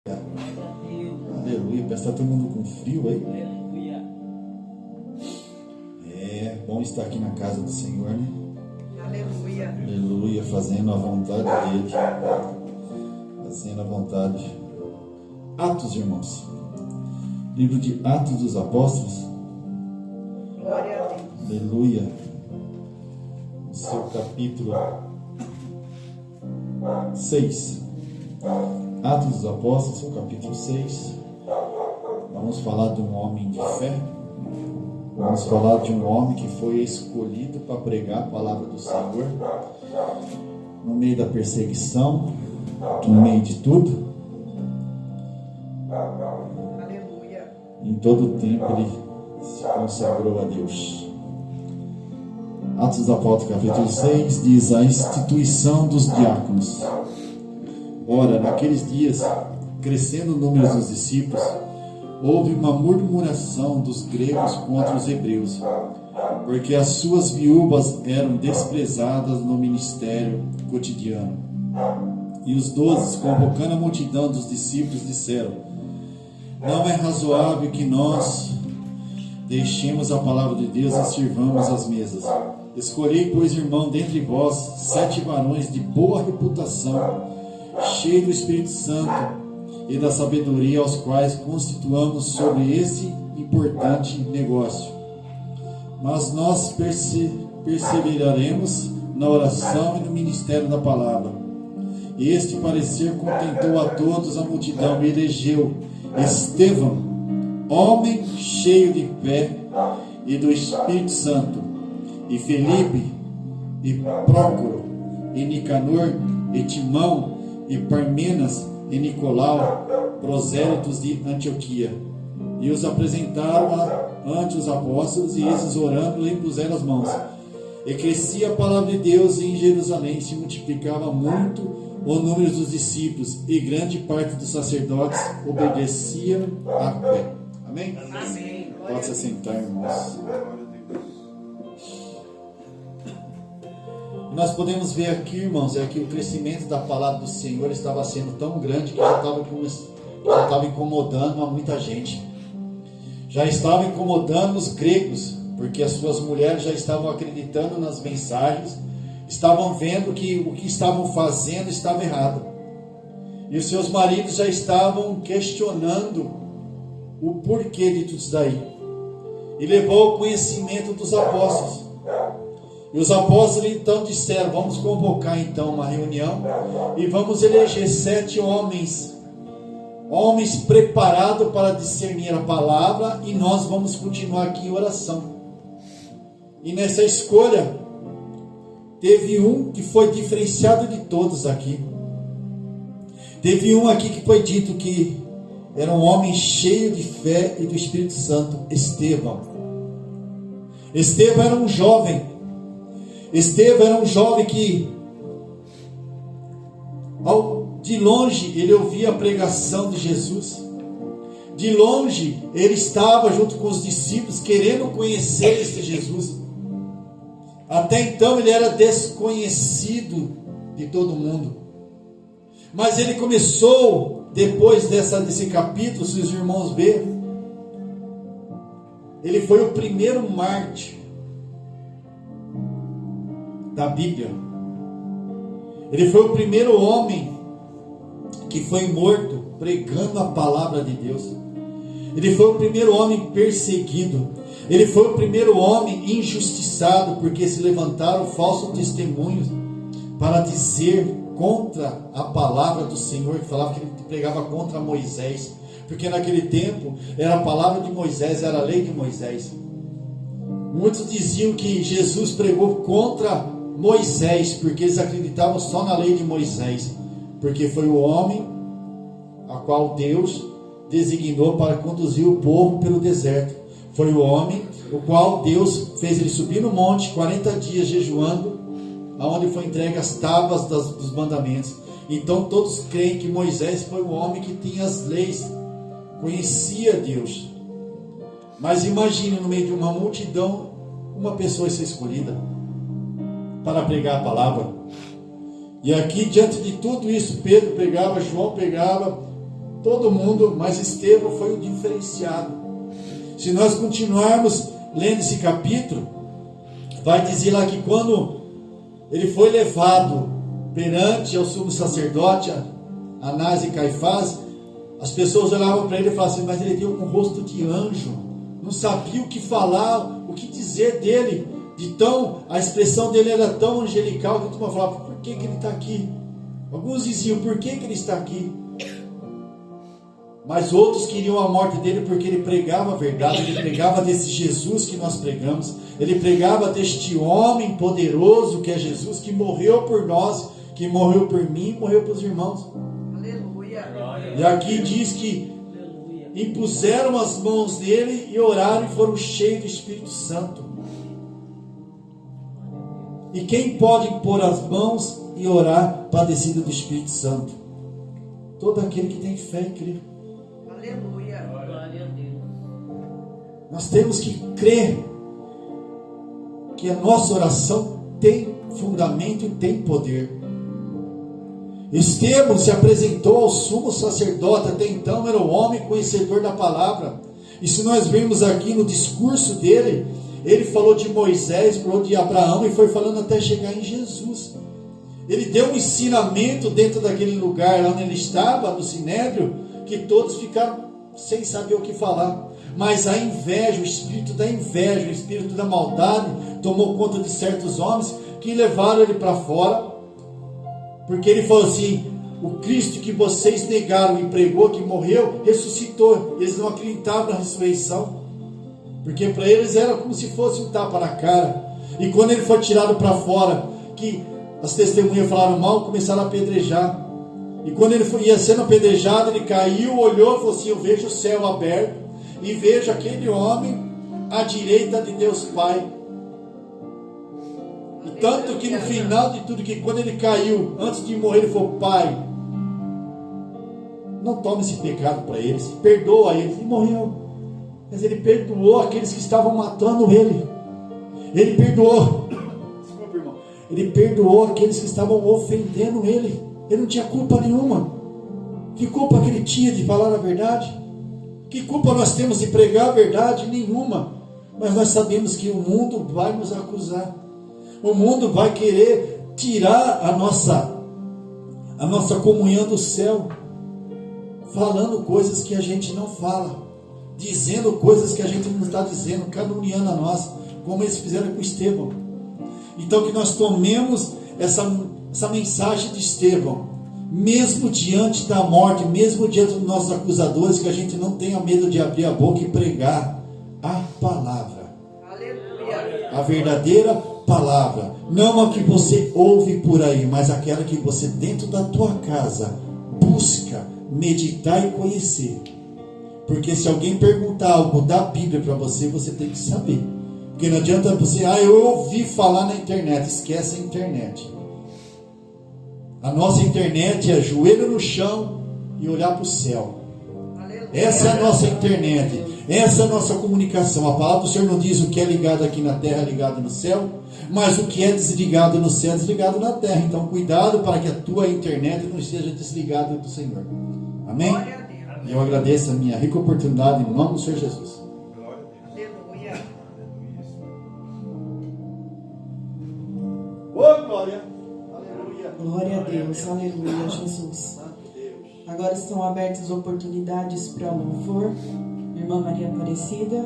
Aleluia, parece que está todo mundo com frio aí. Aleluia. É bom estar aqui na casa do Senhor, né? Aleluia. Aleluia, fazendo a vontade dele. Fazendo a vontade. Atos, irmãos. Livro de Atos dos Apóstolos. Glória a Deus. Aleluia. No seu capítulo 6. Atos dos Apóstolos, seu capítulo 6. Vamos falar de um homem de fé. Vamos falar de um homem que foi escolhido para pregar a palavra do Senhor no meio da perseguição, no meio de tudo. Aleluia. Em todo o tempo ele se consagrou a Deus. Atos dos Apóstolos, capítulo 6, diz a instituição dos diáconos. Ora, naqueles dias, crescendo o número dos discípulos, houve uma murmuração dos gregos contra os hebreus, porque as suas viúvas eram desprezadas no ministério cotidiano. E os 12, convocando a multidão dos discípulos, disseram: não é razoável que nós deixemos a palavra de Deus e sirvamos as mesas. Escolhei, pois, irmão, dentre vós 7 varões de boa reputação, cheios do Espírito Santo e da sabedoria, aos quais constituamos sobre esse importante negócio. Mas nós perseveraremos na oração e no ministério da palavra. Este parecer contentou a todos a multidão e elegeu Estevão, homem cheio de fé e do Espírito Santo, e Felipe, e Prócoro, e Nicanor, e Timão, e Parmenas, e Nicolau, prosélitos de Antioquia. E os apresentaram ante os apóstolos, e esses, orando, lhe impuseram as mãos. E crescia a palavra de Deus, e em Jerusalém se multiplicava muito o número dos discípulos, e grande parte dos sacerdotes obedeciam à fé. Amém? Amém. Pode se assentar, irmãos. Nós podemos ver aqui, irmãos, que o crescimento da palavra do Senhor estava sendo tão grande que já estava incomodando a muita gente. Já estava incomodando os gregos, porque as suas mulheres já estavam acreditando nas mensagens, estavam vendo que o que estavam fazendo estava errado. E os seus maridos já estavam questionando o porquê de tudo isso daí. E levou ao conhecimento dos apóstolos. E os apóstolos então disseram: vamos convocar então uma reunião e vamos eleger 7 homens preparados para discernir a palavra, e nós vamos continuar aqui em oração. E nessa escolha teve um que foi diferenciado de todos aqui. Teve um aqui que foi dito que era um homem cheio de fé e do Espírito Santo, Estevão. Estevão era um jovem. Estevão era um jovem que, de longe, ele ouvia a pregação de Jesus. De longe, ele estava junto com os discípulos, querendo conhecer este Jesus. Até então, ele era desconhecido de todo mundo. Mas ele começou, depois desse capítulo, se os irmãos verem, ele foi o primeiro mártir da Bíblia. Ele foi o primeiro homem que foi morto pregando a palavra de Deus. Ele foi o primeiro homem perseguido. Ele foi o primeiro homem injustiçado, porque se levantaram falsos testemunhos para dizer contra a palavra do Senhor, que falava que ele pregava contra Moisés, porque naquele tempo era a palavra de Moisés, era a lei de Moisés. Muitos diziam que Jesus pregou contra Moisés, porque eles acreditavam só na lei de Moisés, porque foi o homem a qual Deus designou para conduzir o povo pelo deserto. Foi o homem o qual Deus fez ele subir no monte 40 dias jejuando, aonde foi entregue as tábuas dos mandamentos. Então todos creem que Moisés foi o homem que tinha as leis, conhecia Deus. Mas imagine, no meio de uma multidão, uma pessoa ser escolhida para pregar a palavra. E aqui, diante de tudo isso, Pedro pregava, João pregava, todo mundo, mas Estevão foi o diferenciado. Se nós continuarmos lendo esse capítulo, vai dizer lá que quando ele foi levado perante ao sumo sacerdote, Anás e Caifás, as pessoas olhavam para ele e falavam assim, mas ele tem um rosto de anjo, não sabia o que falar, o que dizer dele, a expressão dele era tão angelical que a turma falava, por que ele está aqui? Alguns diziam, por que ele está aqui? Mas outros queriam a morte dele porque ele pregava a verdade, ele pregava desse Jesus que nós pregamos, ele pregava deste homem poderoso que é Jesus, que morreu por nós, que morreu por mim e morreu pelos irmãos. Aleluia. E aqui diz que impuseram as mãos nele e oraram e foram cheios do Espírito Santo. E quem pode impor as mãos e orar para a descida do Espírito Santo? Todo aquele que tem fé e crê. Aleluia. Glória a Deus. Nós temos que crer que a nossa oração tem fundamento e tem poder. Estevão se apresentou ao sumo sacerdote, até então era o homem conhecedor da palavra. E se nós vemos aqui no discurso dele, ele falou de Moisés, falou de Abraão e foi falando até chegar em Jesus. Ele deu um ensinamento dentro daquele lugar lá onde ele estava, no Sinédrio, que todos ficaram sem saber o que falar. Mas a inveja, o espírito da inveja, o espírito da maldade tomou conta de certos homens que levaram ele para fora, porque ele falou assim, o Cristo que vocês negaram e pregou, que morreu, ressuscitou. Eles não acreditavam na ressurreição, porque para eles era como se fosse um tapa na cara. E quando ele foi tirado para fora, que as testemunhas falaram mal, começaram a apedrejar. E quando ele ia sendo apedrejado, ele caiu, olhou e falou assim, eu vejo o céu aberto e vejo aquele homem à direita de Deus Pai. E tanto que no final de tudo, que quando ele caiu, antes de morrer, ele falou, Pai, não tome esse pecado para eles, perdoa eles. E morreu. Mas ele perdoou aqueles que estavam matando ele. Ele perdoou. Desculpa, irmão. Ele perdoou aqueles que estavam ofendendo ele. Ele não tinha culpa nenhuma. Que culpa que ele tinha de falar a verdade? Que culpa nós temos de pregar a verdade? Nenhuma. Mas nós sabemos que o mundo vai nos acusar. O mundo vai querer tirar a nossa comunhão do céu, falando coisas que a gente não fala, dizendo coisas que a gente não está dizendo, caluniando a nós, como eles fizeram com Estevão. Então que nós tomemos essa mensagem de Estevão, mesmo diante da morte, mesmo diante dos nossos acusadores, que a gente não tenha medo de abrir a boca e pregar a palavra. Aleluia. A verdadeira palavra, não a que você ouve por aí, mas aquela que você dentro da tua casa busca meditar e conhecer. Porque se alguém perguntar algo da Bíblia para você, você tem que saber. Porque não adianta você, eu ouvi falar na internet. Esquece a internet. A nossa internet é joelho no chão e olhar para o céu. Aleluia. Essa é a nossa internet. Essa é a nossa comunicação. A palavra do Senhor não diz o que é ligado aqui na terra é ligado no céu, mas o que é desligado no céu é desligado na terra. Então cuidado para que a tua internet não esteja desligada do Senhor. Amém? Glória a Deus. E eu agradeço a minha rica oportunidade em nome do Senhor Jesus. Aleluia. Ô glória! Aleluia! Glória a Deus, aleluia, Jesus. Santo Deus. Agora estão abertas oportunidades para louvor. Irmã Maria Aparecida.